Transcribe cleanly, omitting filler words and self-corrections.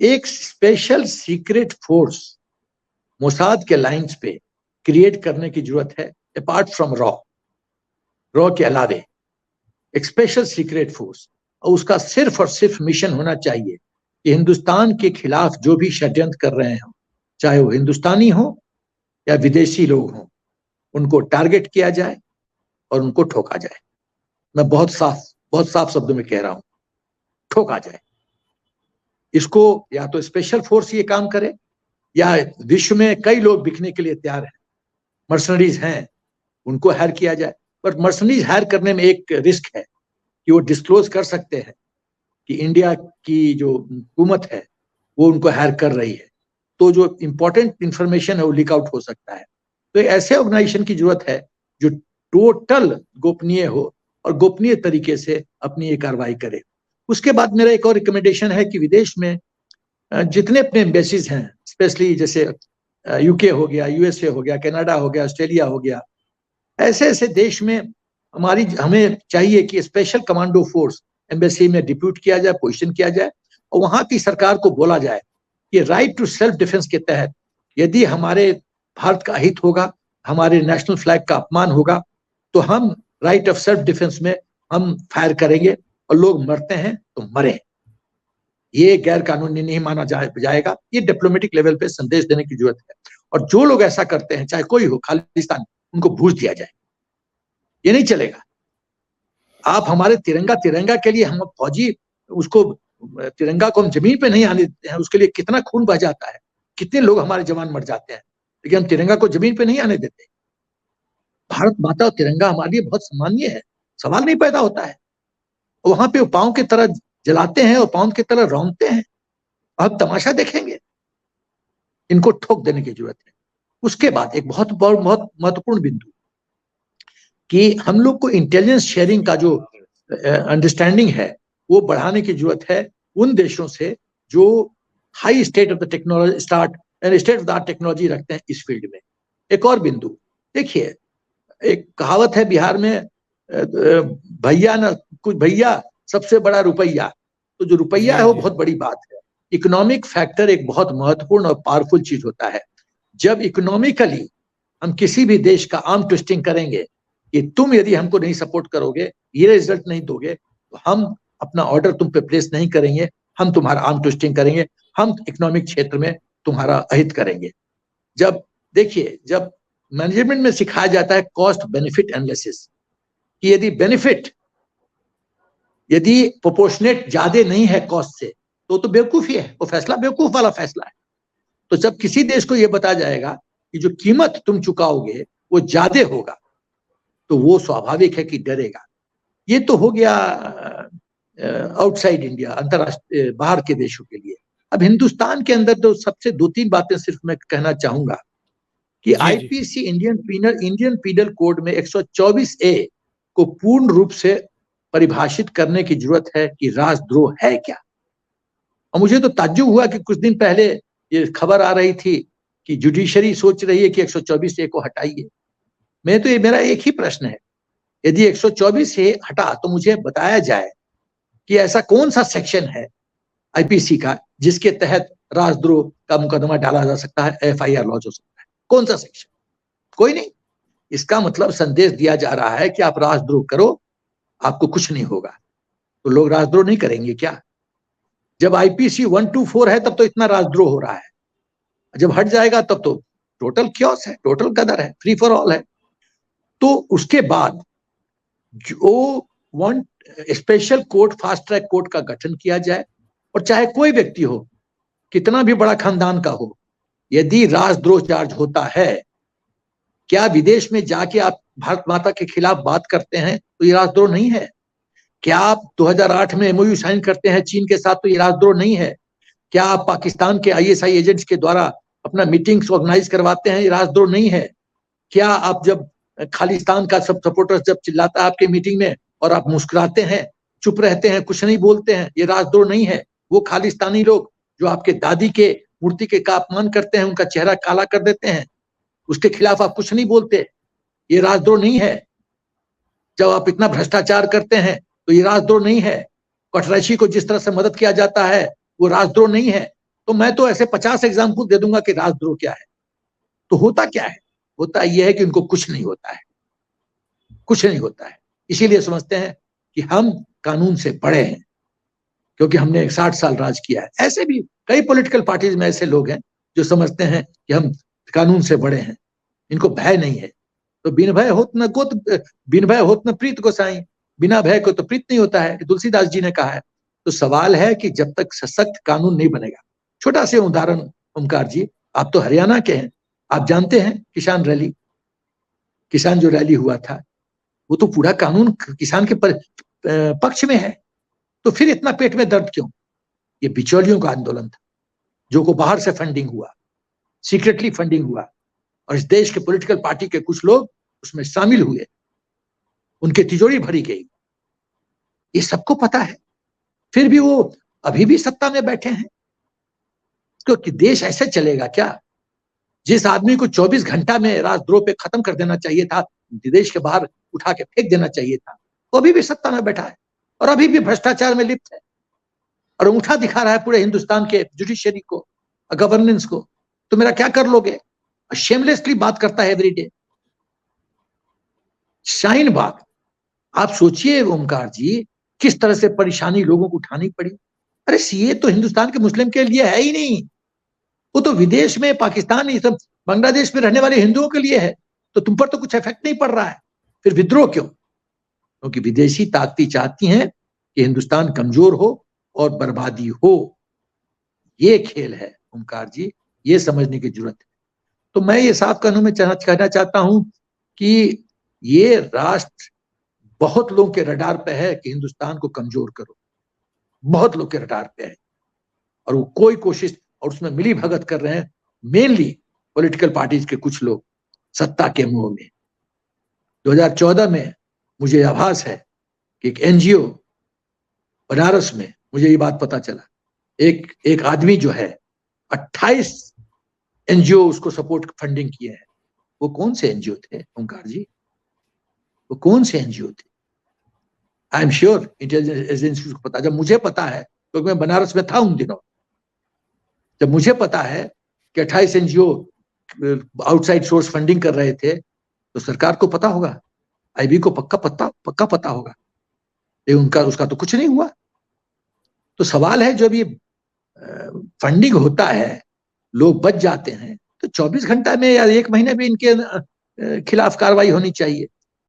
एक special secret force Mossad के lines पे क्रिएट करने की जरूरत है, अपार्ट फ्रॉम रॉ के अलावे एक स्पेशल सीक्रेट फोर्स, और उसका सिर्फ और सिर्फ मिशन होना चाहिए कि हिंदुस्तान के खिलाफ जो भी षड्यंत्र कर रहे हैं, चाहे वो हिंदुस्तानी हो या विदेशी लोग हों, उनको टारगेट किया जाए और उनको ठोका जाए। मैं बहुत साफ शब्दों में कह रहा हूं, ठोका जाए। इसको या तो स्पेशल फोर्स ये काम करे, या विश्व में कई लोग बिकने के लिए तैयार हैं, मर्सनरीज हैं, उनको हायर किया जाए। पर मर्सनरीज हायर करने में एक रिस्क है कि वो डिस्क्लोज कर सकते हैं कि इंडिया की जो हुकूमत है वो उनको हायर कर रही है, तो जो इंपॉर्टेंट इंफॉर्मेशन है वो लीक आउट हो सकता है। तो ऐसे ऑर्गेनाइजेशन की जरूरत है जो टोटल गोपनीय हो और गोपनीय तरीके से अपनी ये कार्रवाई करे। उसके बाद मेरा एक और रिकमेंडेशन है कि विदेश में जितने अपने एम्बेसीज हैं, स्पेशली जैसे यूके हो गया, यूएसए हो गया, कनाडा हो गया, ऑस्ट्रेलिया हो गया, ऐसे ऐसे देश में हमें चाहिए कि स्पेशल कमांडो फोर्स एम्बेसी में डिप्यूट किया जाए, पोजीशन किया जाए, और वहां की सरकार को बोला जाए कि राइट टू सेल्फ डिफेंस के तहत यदि हमारे भारत का हित होगा, हमारे नेशनल फ्लैग का अपमान होगा, तो हम राइट ऑफ सेल्फ डिफेंस में हम फायर करेंगे, और लोग मरते हैं तो मरे। ये गैर कानूनी नहीं माना जाएगा। ये डिप्लोमेटिक लेवल पे संदेश देने की जरूरत है, और जो लोग ऐसा करते हैं, चाहे कोई हो, खालिस्तान, उनको भूज दिया जाए। ये नहीं चलेगा। आप हमारे तिरंगा के लिए हम फौजी, उसको तिरंगा को हम जमीन पे नहीं आने देते हैं, उसके लिए कितना खून बह जाता है, कितने लोग हमारे जवान मर जाते हैं, लेकिन हम तिरंगा को जमीन पे नहीं आने देते। भारत माता और तिरंगा हमारे लिए बहुत सम्मानीय है, सवाल नहीं पैदा होता है। वहां पे पांव की तरह जलाते हैं और पांव की तरह रौंदते हैं, अब तमाशा देखेंगे। इनको ठोक देने की जरूरत है। उसके बाद एक बहुत महत्वपूर्ण बिंदु कि हम लोग को इंटेलिजेंस शेयरिंग का जो अंडरस्टैंडिंग है वो बढ़ाने की जरूरत है उन देशों से जो high state of the technology state of the art technology रखते हैं इस फील्ड में। एक और बिंदु देखिए, एक कहावत है बिहार में, भैया ना कुछ भैया सबसे बड़ा रुपया। तो जो रुपया है वो बहुत बड़ी बात है। इकोनॉमिक फैक्टर एक बहुत महत्वपूर्ण और पावरफुल चीज होता है। जब इकोनॉमिकली हम किसी भी देश का आर्म ट्विस्टिंग करेंगे कि तुम यदि हमको नहीं सपोर्ट करोगे, ये रिजल्ट नहीं दोगे, तो हम अपना ऑर्डर तुम पे प्लेस नहीं करेंगे, हम तुम्हारा आर्म ट्विस्टिंग करेंगे, हम इकोनॉमिक क्षेत्र में तुम्हारा अहित करेंगे। जब देखिए, जब मैनेजमेंट में सिखाया जाता है कॉस्ट बेनिफिट एनालिसिस, कि यदि प्रोपोर्शनेट ज्यादा नहीं है कॉस्ट से, तो बेवकूफी है, वो फैसला बेवकूफ वाला फैसला है। तो जब किसी देश को यह बताया जाएगा कि जो कीमत तुम चुकाओगे वो ज्यादा होगा, तो वो स्वाभाविक है कि डरेगा। ये तो हो गया आउटसाइड इंडिया, अंतरराष्ट्रीय बाहर के देशों के लिए। अब हिंदुस्तान के अंदर तो सबसे 2-3 बातें सिर्फ मैं कहना चाहूंगा कि आईपीसी इंडियन पीनल कोड में 124A को पूर्ण रूप से परिभाषित करने की जरूरत है कि राजद्रोह है क्या। और मुझे तो ताज्जुब हुआ कि कुछ दिन पहले ये खबर आ रही थी कि जुडिशरी सोच रही है कि 124A को हटाइए। मेरा एक ही प्रश्न है, यदि 124A हटा तो मुझे बताया जाए कि ऐसा कौन सा सेक्शन है आईपीसी का जिसके तहत राजद्रोह का मुकदमा डाला जा सकता है, एफआईआर लॉन्च हो सकता है। कौन सा सेक्शन? कोई नहीं। इसका मतलब संदेश दिया जा रहा है कि आप राजद्रोह करो, आपको कुछ नहीं होगा। तो लोग राजद्रोह नहीं करेंगे क्या? जब आईपीसी 124 है तब तो इतना राजद्रोह हो रहा है, जब हट जाएगा तब तो टोटल क्योस है, टोटल गदर है, फ्री फॉर ऑल है। तो उसके बाद जो special court, fast track court का गठन किया जाए, और चाहे कोई व्यक्ति हो, कितना भी बड़ा खानदान का हो, यदि राजद्रोह चार्ज होता है, क्या विदेश में जाके आप भारत माता के खिलाफ बात करते हैं तो ये राजद्रोह नहीं है? क्या आप 2008 में एमओयू साइन करते हैं चीन के साथ तो ये राजद्रोह नहीं है? क्या आप पाकिस्तान के आईएसआई एजेंट्स के द्वारा अपना मीटिंग्स ऑर्गेनाइज करवाते हैं, ये राजद्रोह नहीं है? क्या आप जब खालिस्तान का सब सपोर्टर्स जब चिल्लाता है आपके मीटिंग में और आप मुस्कुराते हैं, चुप रहते हैं, कुछ नहीं बोलते हैं, ये राजद्रोह नहीं है? वो खालिस्तानी लोग जो आपके दादी के मूर्ति के का अपमान करते हैं, उनका चेहरा काला कर देते हैं, उसके खिलाफ आप कुछ नहीं बोलते, ये राजद्रोह नहीं है? जब आप इतना भ्रष्टाचार करते हैं तो ये राजद्रोह नहीं है? कटरैशी को जिस तरह से मदद किया जाता है वो राजद्रोह नहीं है? तो मैं तो ऐसे 50 एग्जाम्पल दे दूंगा कि राजद्रोह क्या है। तो होता क्या है? होता यह है कि उनको कुछ नहीं होता है, कुछ नहीं होता है। इसीलिए समझते हैं कि हम कानून से बड़े हैं, क्योंकि हमने 60 साल राज किया है। ऐसे भी कई पॉलिटिकल पार्टीज में ऐसे लोग हैं जो समझते हैं कि हम कानून से बड़े हैं, इनको भय नहीं है। तो बिन भय होत न गोत, बिन भय होत न प्रीत गोसाई, बिना भय को तो प्रीत नहीं होता है, तुलसीदास जी ने कहा है। तो सवाल है कि जब तक सशक्त कानून नहीं बनेगा। छोटा से उदाहरण ओमकार जी, आप तो हरियाणा के हैं, आप जानते हैं किसान रैली, किसान जो रैली हुआ था, वो तो पूरा कानून किसान के पक्ष में है। तो फिर इतना पेट में दर्द क्यों? ये बिचौलियों का आंदोलन था, जो को बाहर से फंडिंग हुआ, सीक्रेटली फंडिंग हुआ, और इस देश के पॉलिटिकल पार्टी के कुछ लोग उसमें शामिल हुए, उनकी तिजोरी भरी गई। ये सबको पता है, फिर भी वो अभी भी सत्ता में बैठे हैं। क्योंकि देश ऐसे चलेगा क्या? जिस आदमी को 24 घंटा में राजद्रोह पे खत्म कर देना चाहिए था, देश के बाहर उठा के फेंक देना चाहिए था, वो अभी भी सत्ता में बैठा है और अभी भी भ्रष्टाचार में लिप्त है और उठा दिखा रहा है पूरे हिंदुस्तान के जुडिशरी को, गवर्नेंस को। तो मेरा क्या कर लोगे? शेमलेसली बात करता है एवरीडे। शाहीन बाग, आप सोचिए ओमकार जी, किस तरह से परेशानी लोगों को उठानी पड़ी। अरे सीए तो हिंदुस्तान के मुस्लिम के लिए है ही नहीं, वो तो विदेश में, पाकिस्तान, ये सब बांग्लादेश में रहने वाले हिंदुओं के लिए है। तो तुम पर तो कुछ इफेक्ट नहीं पड़ रहा है, फिर विद्रोह क्यों? क्योंकि विदेशी ताकतें चाहती हैं कि हिंदुस्तान कमजोर हो और बर्बादी हो। ये खेल है ओमकार जी, ये समझने की जरूरत है। तो मैं ये साफ कानून में कहना चाहता हूं कि ये राष्ट्र बहुत लोगों के रडार पे है कि हिंदुस्तान को कमजोर करो, बहुत लोग के रडार पे है, और वो कोई कोशिश, और उसमें मिली भगत कर रहे हैं मेनली पॉलिटिकल पार्टीज के कुछ लोग सत्ता के मुंह में। 2014 में मुझे आभास है कि एक एनजीओ बनारस में, मुझे ये बात पता चला, एक आदमी जो है 28 एनजीओ उसको सपोर्ट फंडिंग किए हैं। वो कौन से एनजीओ थे ओमकार जी? वो कौन से एनजीओ थे? I am sure intelligence agency को पता। जब मुझे पता है, क्योंकि मैं बनारस में था उन दिनों, जब मुझे पता है कि 28 एनजीओ आउटसाइड सोर्स फंडिंग कर रहे थे, तो सरकार को पता होगा, आईबी को पक्का पता होगा। लेकिन उनका उसका तो कुछ नहीं हुआ। तो सवाल है, जब ये फंडिंग होता है, लोग बच जाते हैं, तो 24 घंटा में या 1 महीने में इनके खिलाफ कार्रवाई होनी चाहिए।